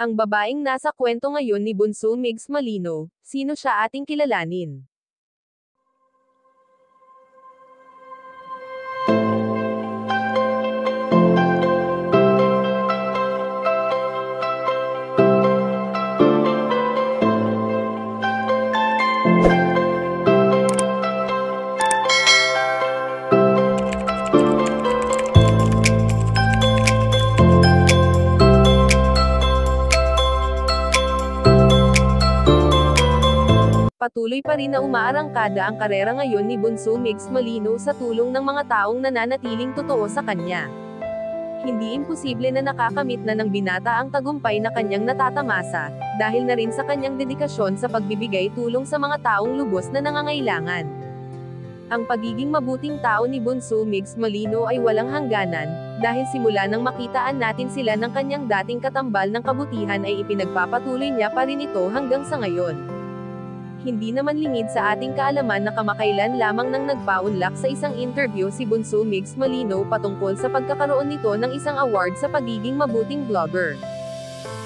Ang babaeng nasa kwento ngayon ni Bunso Migs Malino, sino siya ating kilalanin. Patuloy pa rin na umaarangkada ang karera ngayon ni Bunso Migs Malino sa tulong ng mga taong nananatiling totoo sa kanya. Hindi imposible na nakakamit na ng binata ang tagumpay na kanyang natatamasa, dahil na rin sa kanyang dedikasyon sa pagbibigay tulong sa mga taong lubos na nangangailangan. Ang pagiging mabuting tao ni Bunso Migs Malino ay walang hangganan, dahil simula nang makitaan natin sila ng kanyang dating katambal ng kabutihan ay ipinagpapatuloy niya pa rin ito hanggang sa ngayon. Hindi naman lingid sa ating kaalaman na kamakailan lamang nang nagpaunlak sa isang interview si Bunso Migs Malino patungkol sa pagkakaroon nito ng isang award sa pagiging mabuting vlogger.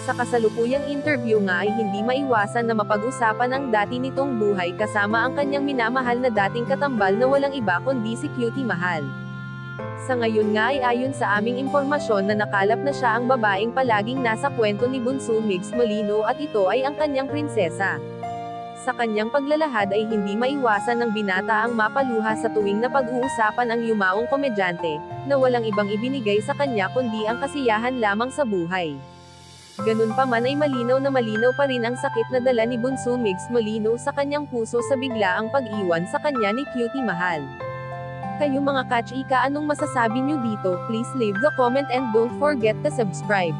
Sa kasalukuyang interview nga ay hindi maiwasan na mapag-usapan ang dati nitong buhay kasama ang kanyang minamahal na dating katambal na walang iba kundi si Cutie Mahal. Sa ngayon nga ay ayon sa aming impormasyon na nakalap na siya ang babaeng palaging nasa kwento ni Bunso Migs Malino at ito ay ang kanyang prinsesa. Sa kanyang paglalahad ay hindi maiwasan ng binata ang mapaluha sa tuwing na pag-uusapan ang yumaong komedyante, na walang ibang ibinigay sa kanya kundi ang kasiyahan lamang sa buhay. Ganun pa man ay malinaw na malinaw pa rin ang sakit na dala ni Bunso Migs Malino sa kanyang puso sa biglaang pag-iwan sa kanya ni Cutie Mahal. Kayo mga kachika, anong masasabi nyo dito? Please leave the comment and don't forget to subscribe.